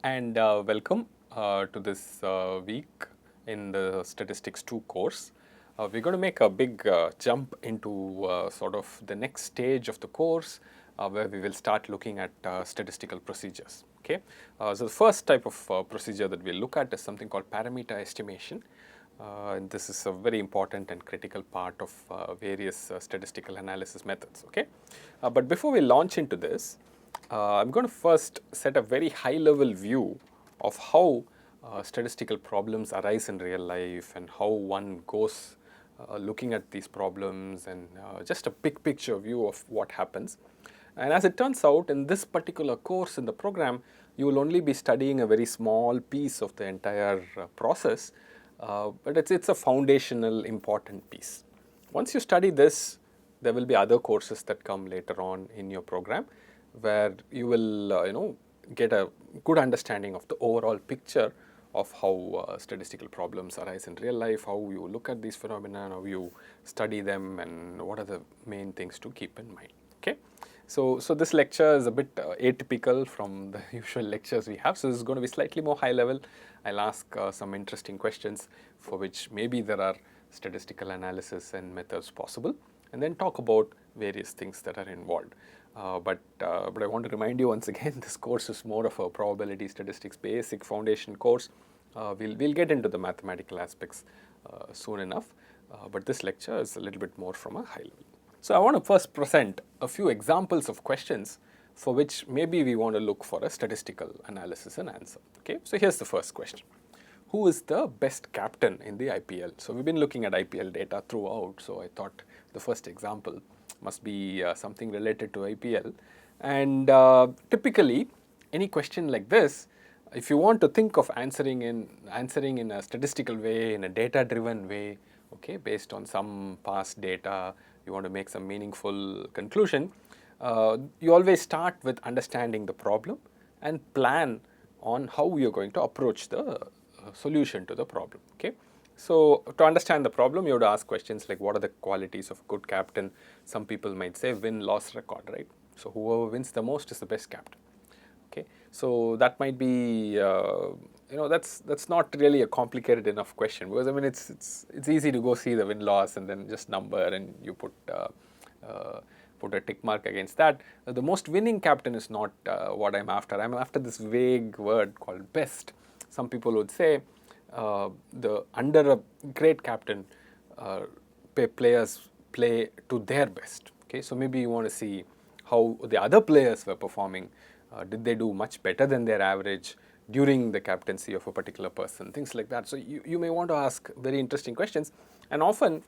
and welcome to this week in the Statistics 2 course. We're going to make a big jump into sort of the next stage of the course where we will start looking at statistical procedures. Okay, so the first type of procedure that we'll look at is something called parameter estimation. And this is a very important and critical part of various statistical analysis methods. Okay, but before we launch into this, I'm going to first set a very high level view of how statistical problems arise in real life and how one goes looking at these problems and just a big picture view of what happens. And as it turns out, in this particular course in the program, you will only be studying a very small piece of the entire process, but it's a foundational important piece. Once you study this, there will be other courses that come later on in your program where you will get a good understanding of the overall picture of how statistical problems arise in real life, how you look at these phenomena, how you study them, and what are the main things to keep in mind. Okay, so this lecture is a bit atypical from the usual lectures we have. So this is going to be slightly more high level. I'll ask some interesting questions for which maybe there are statistical analysis and methods possible, and then talk about various things that are involved. But I want to remind you once again, this course is more of a probability statistics basic foundation course. We'll get into the mathematical aspects soon enough, but this lecture is a little bit more from a high level. So I want to first present a few examples of questions for which maybe we want to look for a statistical analysis and answer. Okay, so here's the first question. Who is the best captain in the IPL? So we've been looking at IPL data throughout, so I thought the first example must be something related to IPL. And typically, any question like this, if you want to think of answering in a statistical way, in a data-driven way, okay, based on some past data, you want to make some meaningful conclusion, you always start with understanding the problem and plan on how you're going to approach the solution to the problem. Okay, so to understand the problem, you have to ask questions like, what are the qualities of a good captain? Some people might say win-loss record, right? So whoever wins the most is the best captain. Okay, so that might be that's not really a complicated enough question, because I mean it's easy to go see the win-loss and then just number and you put a tick mark against that. The most winning captain is not what I'm after. I'm after this vague word called best. Some people would say under a great captain, players play to their best. Okay, so maybe you want to see how the other players were performing. Did they do much better than their average during the captaincy of a particular person? Things like that. So you may want to ask very interesting questions, and often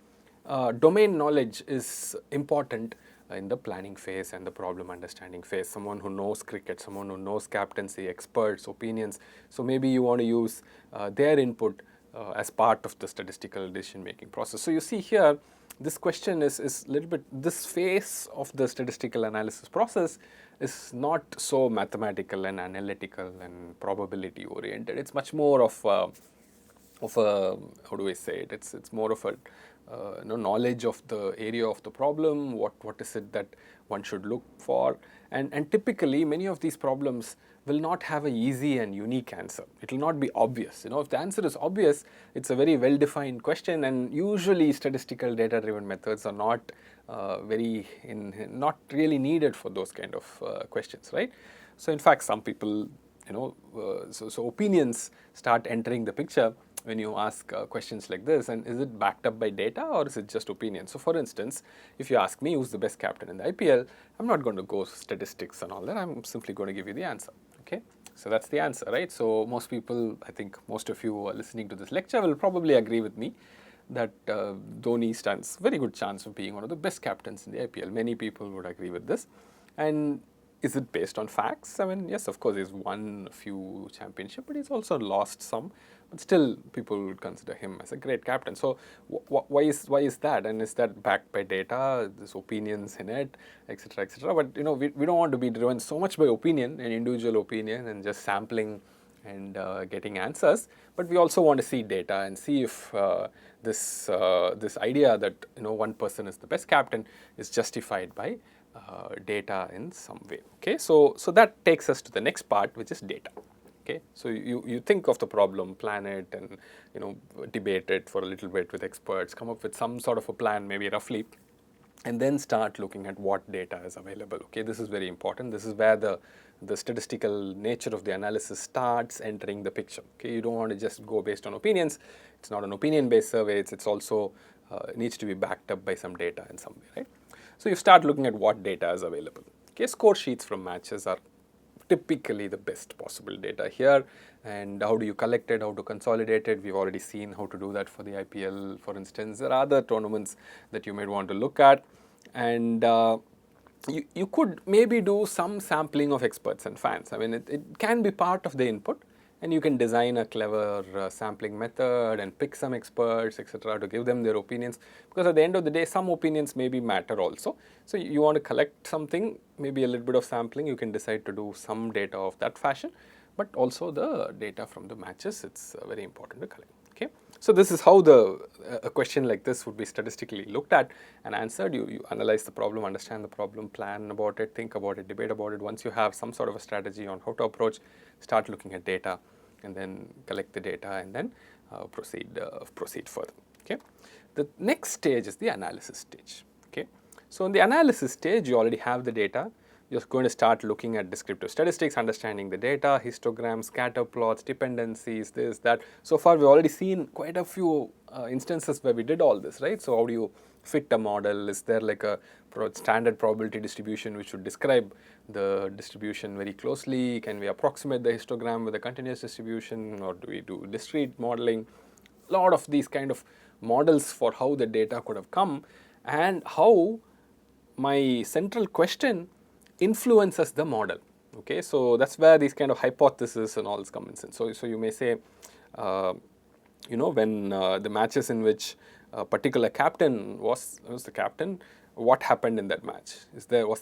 domain knowledge is important in the planning phase and the problem understanding phase. Someone who knows cricket, someone who knows captaincy, experts, opinions. So maybe you want to use their input as part of the statistical decision making process. So you see here, this question is a little bit, this phase of the statistical analysis process is not so mathematical and analytical and probability oriented. It's much more of a how do I say it? It's more of a knowledge of the area of the problem. What is it that one should look for? And typically, many of these problems will not have an easy and unique answer. It will not be obvious. If the answer is obvious, it's a very well-defined question, and usually statistical data-driven methods are not not really needed for those kind of questions, right? So in fact, some people, so opinions start entering the picture when you ask questions like this. And is it backed up by data, or is it just opinion? So for instance, if you ask me who's the best captain in the IPL, I'm not going to go statistics and all that. I'm simply going to give you the answer. Okay, so that's the answer, right? So most people, I think most of you who are listening to this lecture will probably agree with me that Dhoni stands very good chance of being one of the best captains in the IPL. Many people would agree with this. And is it based on facts? I mean, yes, of course, he's won a few championships, but he's also lost some. But still, people would consider him as a great captain. So why is that? And is that backed by data? There's opinions in it, etc., etc. But we don't want to be driven so much by opinion and individual opinion and just sampling and getting answers. But we also want to see data and see if this idea that one person is the best captain is justified by data in some way. Okay, so that takes us to the next part, which is data. Okay, so you think of the problem, plan it, and debate it for a little bit with experts, come up with some sort of a plan, maybe roughly, and then start looking at what data is available. Okay, this is very important. This is where the statistical nature of the analysis starts entering the picture. Okay, you don't want to just go based on opinions. It's not an opinion-based survey. It's also needs to be backed up by some data in some way, right? So you start looking at what data is available. Okay, score sheets from matches are typically the best possible data here. And how do you collect it, how to consolidate it? We've already seen how to do that for the IPL, for instance. There are other tournaments that you might want to look at. And you could maybe do some sampling of experts and fans. I mean, it can be part of the input. And you can design a clever sampling method and pick some experts, etc., to give them their opinions. Because at the end of the day, some opinions maybe matter also. So you want to collect something, maybe a little bit of sampling. You can decide to do some data of that fashion, but also the data from the matches. It's very important to collect. Okay, so this is how a question like this would be statistically looked at and answered. You analyze the problem, understand the problem, plan about it, think about it, debate about it. Once you have some sort of a strategy on how to approach, start looking at data, and then collect the data, and then proceed further. Okay, the next stage is the analysis stage. Okay, so in the analysis stage, you already have the data. You're going to start looking at descriptive statistics, understanding the data, histograms, scatter plots, dependencies, this, that. So far, we've already seen quite a few instances where we did all this, right? So how do you fit a model? Is there like a standard probability distribution which would describe the distribution very closely? Can we approximate the histogram with a continuous distribution, or do we do discrete modeling? A lot of these kind of models for how the data could have come, and how my central question influences the model. Okay, so that's where these kind of hypotheses and all come in. So you may say, when the matches in which a particular captain was the captain, what happened in that match? Is there a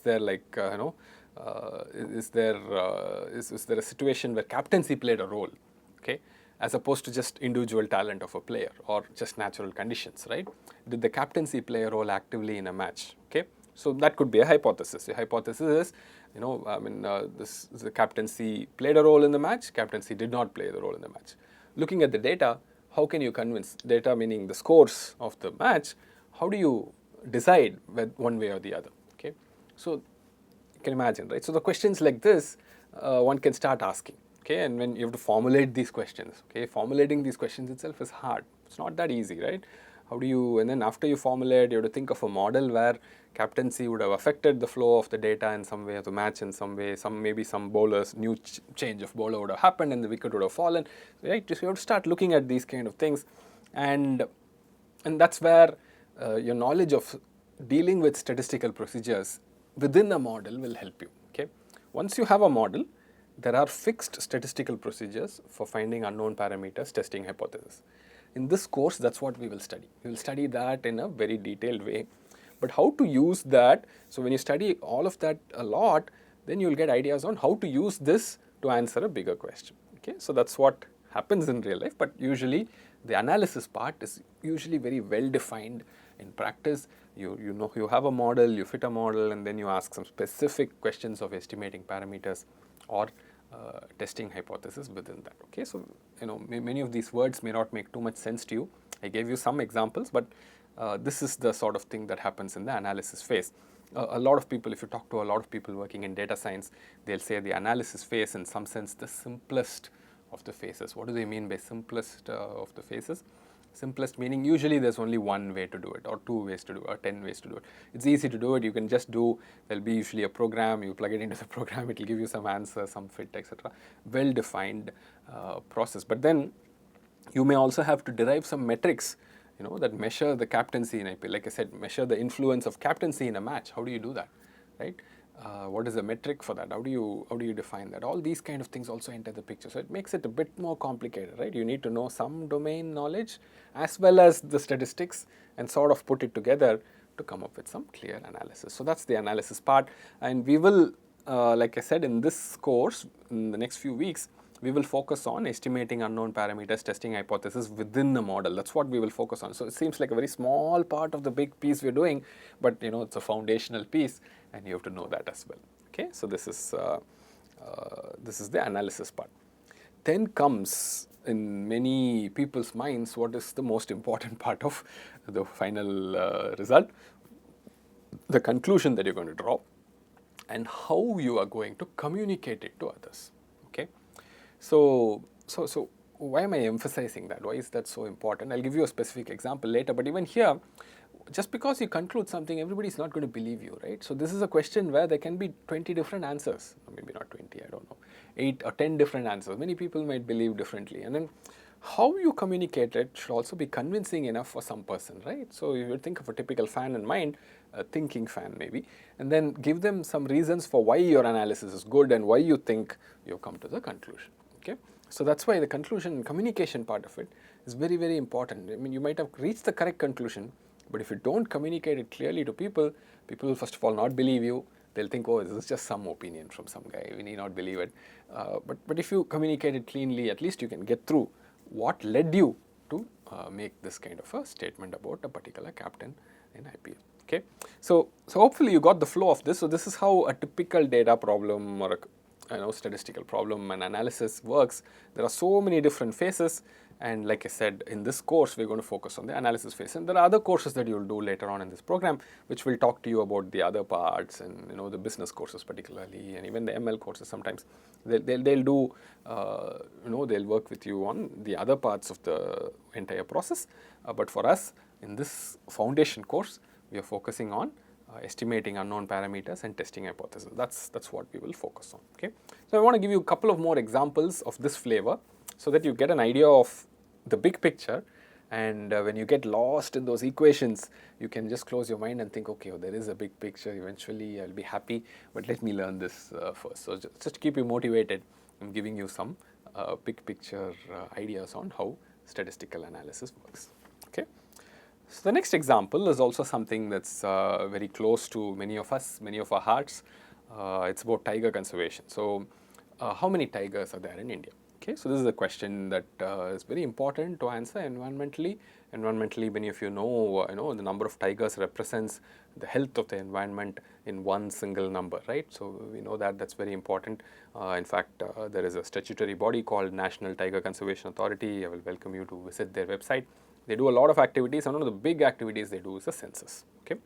situation where captaincy played a role? Okay, as opposed to just individual talent of a player or just natural conditions, right? Did the captaincy play a role actively in a match? Okay, so that could be a hypothesis. The hypothesis is, the captaincy played a role in the match, captaincy did not play the role in the match. Looking at the data, how can you convince, data meaning the scores of the match, how do you decide one way or the other? Okay, so you can imagine, right? So the questions like this, one can start asking. Okay, and when you have to formulate these questions, okay, formulating these questions itself is hard. It's not that easy, right? How do you, and then after you formulate, you have to think of a model where captaincy would have affected the flow of the data in some way, of the match in some way, maybe some bowlers, new change of bowler would have happened and the wicket would have fallen, right? So you have to start looking at these kind of things, and that's where your knowledge of dealing with statistical procedures within a model will help you. Okay, once you have a model, there are fixed statistical procedures for finding unknown parameters, testing hypotheses. In this course, that's what we will study. We will study that in a very detailed way. But how to use that, so when you study all of that a lot, then you will get ideas on how to use this to answer a bigger question. Okay, so that's what happens in real life, but usually the analysis part is usually very well defined in practice. You have a model, you fit a model, and then you ask some specific questions of estimating parameters or testing hypothesis within that. Okay, so many of these words may not make too much sense to you. I gave you some examples, but this is the sort of thing that happens in the analysis phase. A lot of people, if you talk to a lot of people working in data science, they'll say the analysis phase, in some sense, the simplest of the phases. What do they mean by simplest of the phases? Simplest meaning usually there's only one way to do it, or 2 ways to do it, or 10 ways to do it. It's easy to do it. You can just do, there'll be usually a program, you plug it into the program, it will give you some answer, some fit, etc. Well-defined process. But then you may also have to derive some metrics, that measure the captaincy in IPL. Like I said, measure the influence of captaincy in a match. How do you do that, right? What is the metric for that? How do you define that? All these kind of things also enter the picture. So it makes it a bit more complicated, right? You need to know some domain knowledge as well as the statistics and sort of put it together to come up with some clear analysis. So that's the analysis part. And we will, like I said, in this course, in the next few weeks, we will focus on estimating unknown parameters, testing hypothesis within the model. That's what we will focus on. So it seems like a very small part of the big piece we're doing, but it's a foundational piece, and you have to know that as well. Okay, so this is the analysis part. then comes in many people's minds what is the most important part of the final result, the conclusion that you're going to draw, and how you are going to communicate it to others. Okay, so why am I emphasizing that? Why is that so important? I'll give you a specific example later, but even here, just because you conclude something, everybody's not going to believe you, right? So this is a question where there can be 20 different answers, or maybe not 20, I don't know, 8 or 10 different answers. Many people might believe differently, and then how you communicate it should also be convincing enough for some person, right? So you would think of a typical fan in mind, a thinking fan maybe, and then give them some reasons for why your analysis is good and why you think you've come to the conclusion. Okay, so that's why the conclusion and communication part of it is very, very important. I mean, you might have reached the correct conclusion, but if you don't communicate it clearly to people, people will first of all not believe you. They'll think, oh, this is just some opinion from some guy, we need not believe it. But if you communicate it cleanly, at least you can get through what led you to make this kind of a statement about a particular captain in IPL. Okay, so hopefully you got the flow of this. So this is how a typical data problem or a statistical problem and analysis works. There are so many different phases, and like I said, in this course we're going to focus on the analysis phase, and there are other courses that you'll do later on in this program which will talk to you about the other parts, and the business courses particularly, and even the ML courses. Sometimes they'll do they'll work with you on the other parts of the entire process, but for us in this foundation course we are focusing on estimating unknown parameters and testing hypotheses. That's what we will focus on. Okay, so I want to give you a couple of more examples of this flavor so that you get an idea of the big picture, and when you get lost in those equations, you can just close your mind and think, okay, there is a big picture, eventually I'll be happy, but let me learn this first. So just to keep you motivated, I'm giving you some big picture ideas on how statistical analysis works. Okay. So the next example is also something that's very close to many of us, many of our hearts. It's about tiger conservation. So how many tigers are there in India? Okay, so this is a question that is very important to answer environmentally. Environmentally, many of you know, the number of tigers represents the health of the environment in one single number, right? So we know that that's very important. In fact, there is a statutory body called National Tiger Conservation Authority. I will welcome you to visit their website. They do a lot of activities, and one of the big activities they do is a census, okay,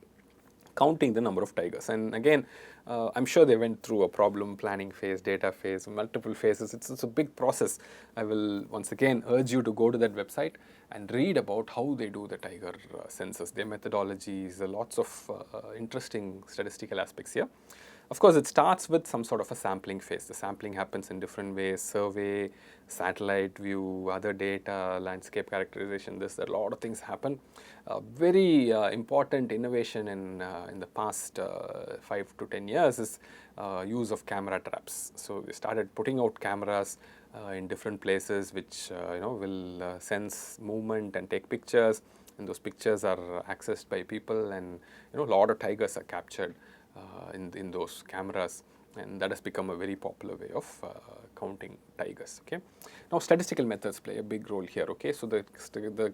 counting the number of tigers. And again, I'm sure they went through a problem planning phase, data phase, multiple phases. It's a big process. I will once again urge you to go to that website and read about how they do the tiger census, their methodologies, lots of interesting statistical aspects here. Of course, it starts with some sort of a sampling phase. The sampling happens in different ways: survey, satellite view, other data, landscape characterization. A lot of things happen. Very important innovation in the past 5 to 10 years is use of camera traps. So we started putting out cameras in different places which will sense movement and take pictures, and those pictures are accessed by people, and a lot of tigers are captured in those cameras, and that has become a very popular way of counting tigers. Okay, now statistical methods play a big role here. Okay, so the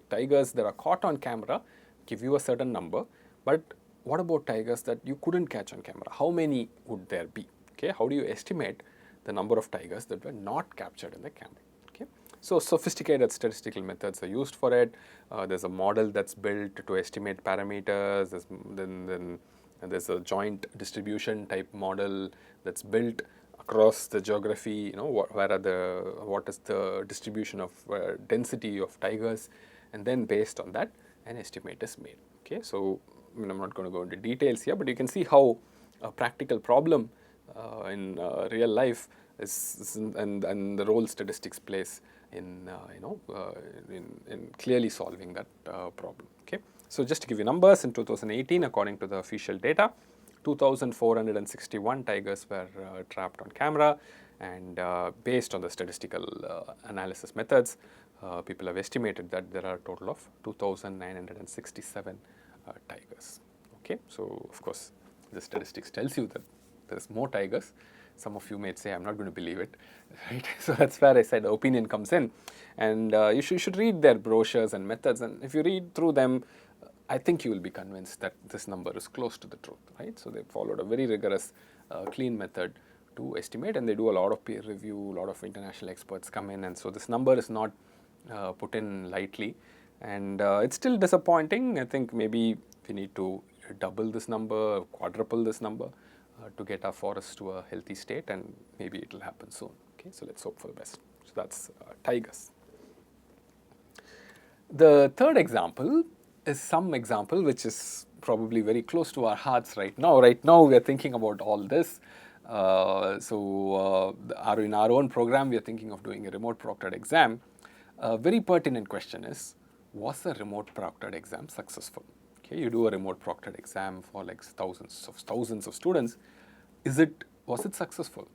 tigers that are caught on camera give you a certain number, but what about tigers that you couldn't catch on camera? How many would there be? Okay, how do you estimate the number of tigers that were not captured in the camera? Okay, so sophisticated statistical methods are used for it. There's a model that's built to estimate parameters. And there's a joint distribution type model that's built across the geography. What is the distribution of density of tigers, and then based on that, an estimate is made. Okay, so I'm not going to go into details here, but you can see how a practical problem in real life is and the role statistics plays in clearly solving that problem. Okay. So just to give you numbers, in 2018, according to the official data, 2,461 tigers were trapped on camera, and based on the statistical analysis methods, people have estimated that there are a total of 2,967 tigers. Okay, so of course the statistics tells you that there's more tigers. Some of you may say, I'm not going to believe it, right? So that's where I said opinion comes in, and you should read their brochures and methods, and if you read through them, I think you will be convinced that this number is close to the truth, right? So they followed a very rigorous, clean method to estimate, and they do a lot of peer review, a lot of international experts come in, and so this number is not put in lightly, and it's still disappointing. I think maybe we need to double this number, quadruple this number to get our forests to a healthy state, and maybe it will happen soon. Okay, so let's hope for the best. So that's tigers. The third example is some example which is probably very close to our hearts right now. Right now we are thinking about all this. In our own program we are thinking of doing a remote proctored exam. A very pertinent question is, was the remote proctored exam successful? Okay, you do a remote proctored exam for like thousands of students. Was it successful?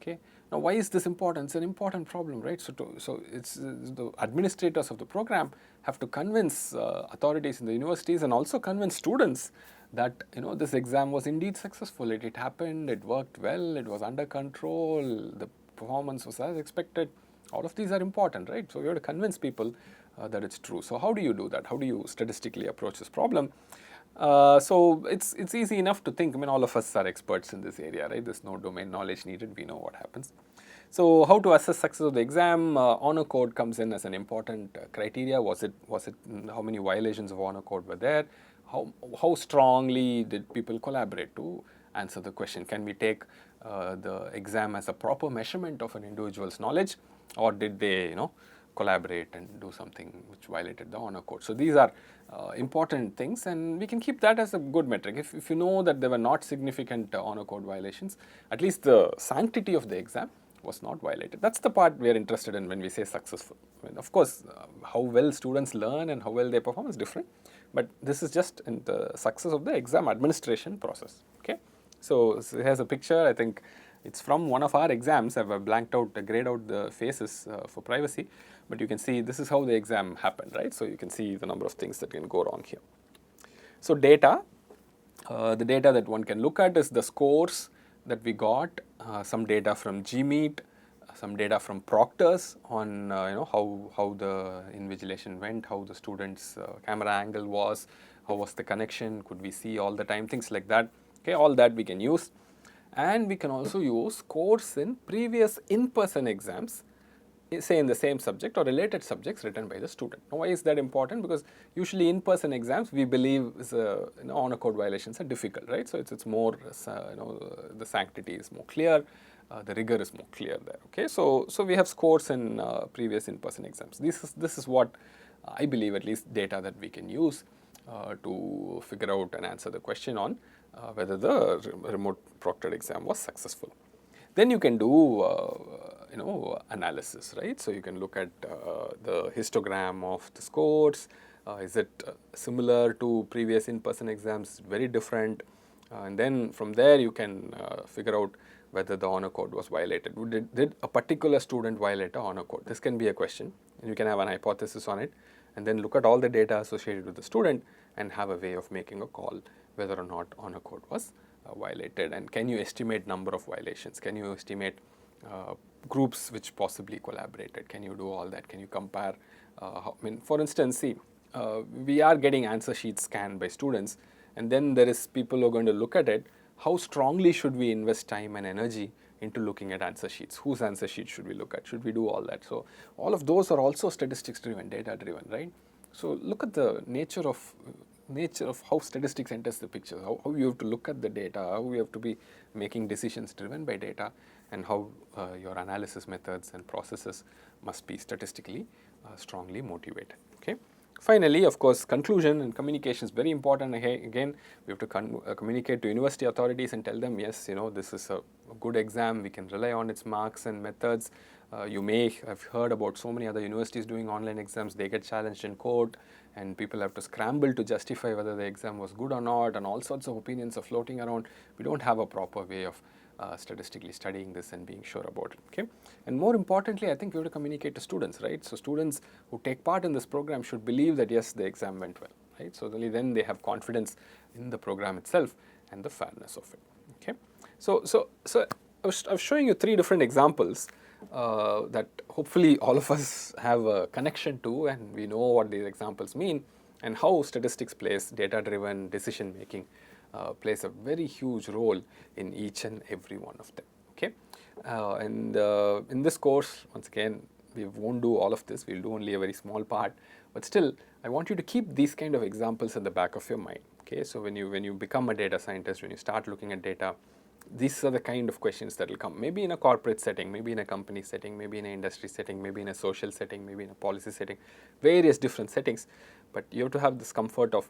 Okay. Now, why is this important? It's an important problem, right? So it's the administrators of the program have to convince authorities in the universities and also convince students that this exam was indeed successful. It happened. It worked well. It was under control. The performance was as expected. All of these are important, right? So you have to convince people that it's true. So how do you do that? How do you statistically approach this problem? So it's easy enough to think. I mean, all of us are experts in this area, right? There's no domain knowledge needed. We know what happens. So how to assess success of the exam? Honor code comes in as an important criteria. Was it how many violations of honor code were there? How strongly did people collaborate to answer the question? Can we take the exam as a proper measurement of an individual's knowledge, or did they collaborate and do something which violated the honor code? So these are important things, and we can keep that as a good metric. If you know that there were not significant honor code violations, at least the sanctity of the exam was not violated. That's the part we are interested in when we say successful. I mean, of course, how well students learn and how well they perform is different, but this is just in the success of the exam administration process. Okay, so here's a picture. I think it's from one of our exams. I've grayed out the faces for privacy, but you can see this is how the exam happened, right? So you can see the number of things that can go wrong here. So data, the data that one can look at is the scores that we got, some data from GMeet, some data from proctors on how the invigilation went, how the student's camera angle was, how was the connection, could we see all the time, things like that. Okay, all that we can use. And we can also use scores in previous in-person exams, say in the same subject or related subjects written by the student. Now, why is that important? Because usually in-person exams we believe honor code violations are difficult, right? So it's more the sanctity is more clear, the rigor is more clear there. Okay, so we have scores in previous in-person exams. This is what I believe, at least, data that we can use to figure out and answer the question on whether the remote proctored exam was successful. Then you can do analysis, right? So you can look at the histogram of the scores. Is it similar to previous in-person exams? Very different. And then from there you can figure out whether the honor code was violated. Did a particular student violate a honor code? This can be a question, and you can have an hypothesis on it, and then look at all the data associated with the student and have a way of making a call whether or not honor code was violated. And can you estimate number of violations? Can you estimate groups which possibly collaborated? Can you do all that? Can you compare? For instance, see, we are getting answer sheets scanned by students, and then there is people who are going to look at it. How strongly should we invest time and energy into looking at answer sheets? Whose answer sheet should we look at? Should we do all that? So all of those are also statistics driven, data driven, right? So look at the nature of how statistics enters the picture, how you have to look at the data, how you have to be making decisions driven by data, and how your analysis methods and processes must be statistically strongly motivated. Okay. Finally, of course, conclusion and communication is very important. Again, we have to communicate to university authorities and tell them, yes, this is a good exam. We can rely on its marks and methods. You may have heard about so many other universities doing online exams. They get challenged in court, and people have to scramble to justify whether the exam was good or not, and all sorts of opinions are floating around. We don't have a proper way of statistically studying this and being sure about it. Okay, and more importantly, I think we have to communicate to students, right? So students who take part in this program should believe that yes, the exam went well, right? So only then they have confidence in the program itself and the fairness of it. Okay, so I was showing you 3 different examples that hopefully all of us have a connection to, and we know what these examples mean and how statistics plays data-driven decision making plays a very huge role in each and every one of them. Okay, and in this course, once again, we won't do all of this. We'll do only a very small part, but still, I want you to keep these kind of examples at the back of your mind. Okay, so when you become a data scientist, when you start looking at data, these are the kind of questions that will come. Maybe in a corporate setting, maybe in a company setting, maybe in an industry setting, maybe in a social setting, maybe in a policy setting, various different settings. But you have to have this comfort of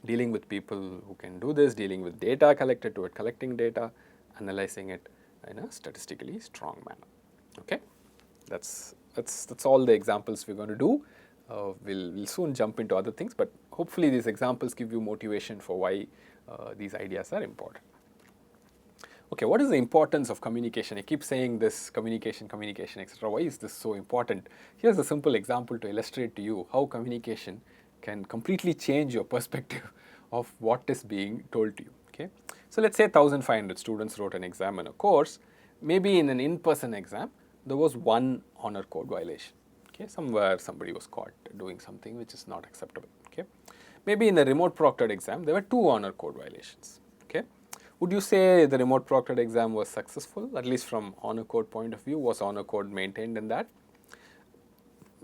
dealing with people who can do this, dealing with data collected to it, collecting data, analyzing it in a statistically strong manner. Okay, that's all the examples we're going to do. We'll soon jump into other things, but hopefully these examples give you motivation for why these ideas are important. Okay, what is the importance of communication? I keep saying this, communication, etc. Why is this so important? Here's a simple example to illustrate to you how communication can completely change your perspective of what is being told to you. Okay, so let's say 1,500 students wrote an exam in a course. Maybe in an in-person exam, there was one honor code violation. Okay, somewhere somebody was caught doing something which is not acceptable. Okay, maybe in a remote proctored exam, there were two honor code violations. Okay, would you say the remote proctored exam was successful, at least from honor code point of view? Was honor code maintained in that?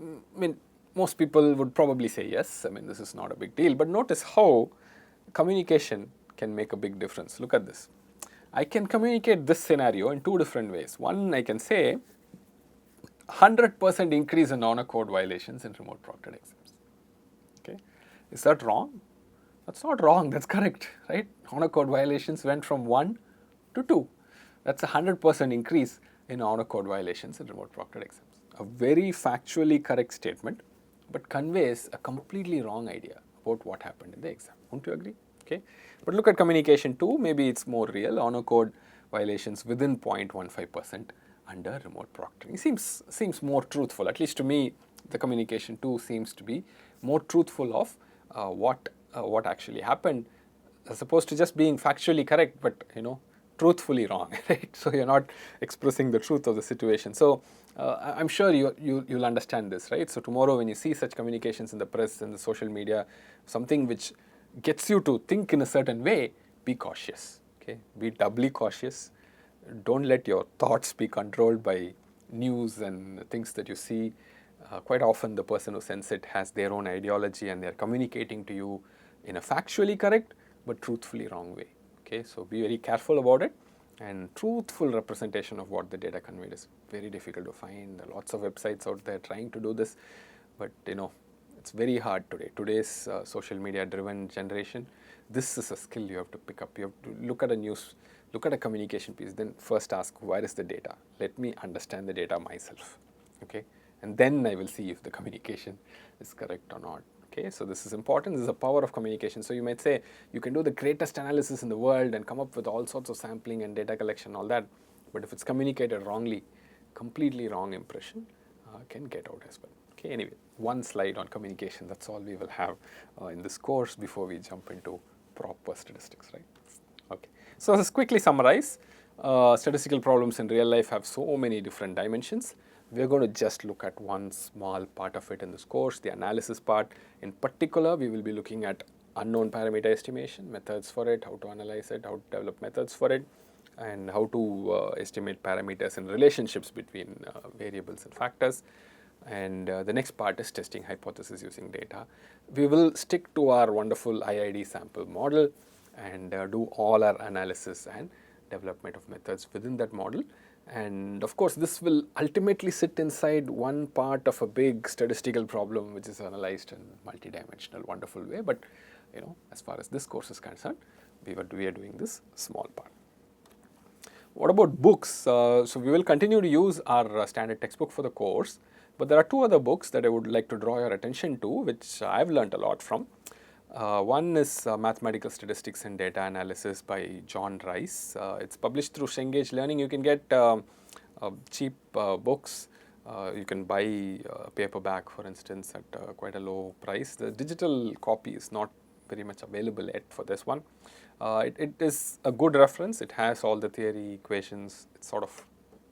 I mean, most people would probably say yes. I mean, this is not a big deal. But notice how communication can make a big difference. Look at this. I can communicate this scenario in two different ways. One, I can say 100% increase in honor code violations in remote proctored exams. Okay, is that wrong? That's not wrong. That's correct, right? Honor code violations went from 1 to 2. That's a 100% increase in honor code violations in remote proctored exams. A very factually correct statement, but conveys a completely wrong idea about what happened in the exam. Won't you agree? Okay, but look at communication 2. Maybe it's more real. Honor code violations within 0.15% under remote proctoring. Seems more truthful. At least to me, the communication 2 seems to be more truthful of what actually happened, as opposed to just being factually correct, but truthfully wrong, right? So you're not expressing the truth of the situation. So I'm sure you'll understand this, right? So tomorrow when you see such communications in the press and the social media, something which gets you to think in a certain way, be cautious. Okay, be doubly cautious. Don't let your thoughts be controlled by news and things that you see. Quite often the person who sends it has their own ideology and they're communicating to you in a factually correct but truthfully wrong way. Okay, so be very careful about it, and truthful representation of what the data conveyed is very difficult to find. There are lots of websites out there trying to do this, but it's very hard today. Today's social media driven generation, this is a skill you have to pick up. You have to look at a news, look at a communication piece, then first ask, where is the data? Let me understand the data myself. Okay, and then I will see if the communication is correct or not. Okay, so this is important. This is the power of communication. So you might say you can do the greatest analysis in the world and come up with all sorts of sampling and data collection, all that, but if it's communicated wrongly, completely wrong impression can get out as well. Okay, anyway, one slide on communication. That's all we will have in this course before we jump into proper statistics, right? Okay, so let's quickly summarize. Statistical problems in real life have so many different dimensions. We're going to just look at one small part of it in this course, the analysis part. In particular, we will be looking at unknown parameter estimation, methods for it, how to analyze it, how to develop methods for it, and how to estimate parameters and relationships between variables and factors. And the next part is testing hypothesis using data. We will stick to our wonderful IID sample model and do all our analysis and development of methods within that model. And of course, this will ultimately sit inside one part of a big statistical problem which is analyzed in multidimensional, wonderful way. But as far as this course is concerned, we are doing this small part. What about books? So we will continue to use our standard textbook for the course, but there are two other books that I would like to draw your attention to, which I've learned a lot from. One is Mathematical Statistics and Data Analysis by John Rice. It's published through Cengage Learning. You can get cheap books. You can buy a paperback, for instance, at quite a low price. The digital copy is not very much available yet for this one. It is a good reference. It has all the theory, equations. It's sort of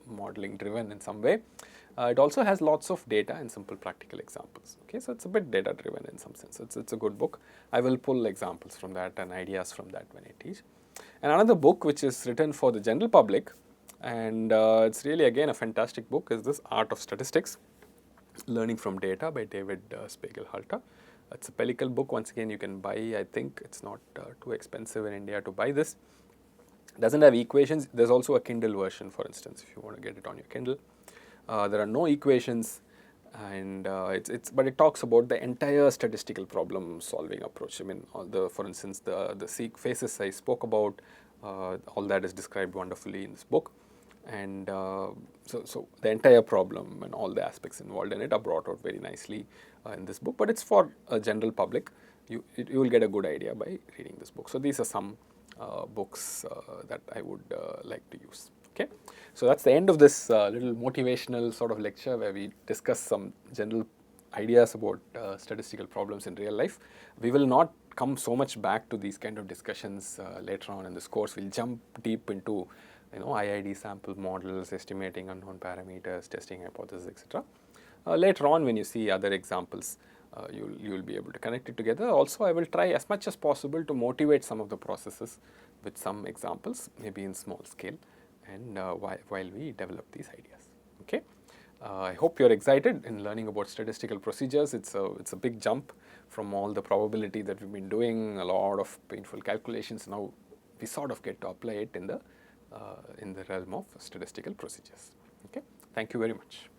modeling driven in some way. It also has lots of data and simple practical examples. Okay, so it's a bit data driven in some sense. It's a good book. I will pull examples from that and ideas from that when I teach. And another book which is written for the general public And it's really again a fantastic book. Is this Art of Statistics, Learning from Data by David Spiegel-Halter. It's a pellicle book. Once again, you can buy. I think it's not too expensive in India to buy this. Doesn't have equations. There's also a Kindle version, for instance, if you want to get it on your Kindle. There are no equations, and but it talks about the entire statistical problem solving approach. I mean, for instance, the phases I spoke about, all that is described wonderfully in this book, and so the entire problem and all the aspects involved in it are brought out very nicely in this book. But it's for a general public. You will get a good idea by reading this book. So these are some books that I would like to use. Okay, so that's the end of this little motivational sort of lecture where we discuss some general ideas about statistical problems in real life. We will not come so much back to these kind of discussions later on in this course. We'll jump deep into IID sample models, estimating unknown parameters, testing hypotheses, etc. Later on, when you see other examples, you'll be able to connect it together. Also, I will try as much as possible to motivate some of the processes with some examples, maybe in small scale, and while we develop these ideas. Okay, I hope you're excited in learning about statistical procedures. It's a big jump from all the probability that we've been doing, a lot of painful calculations. Now we sort of get to apply it in the realm of statistical procedures. Okay, thank you very much.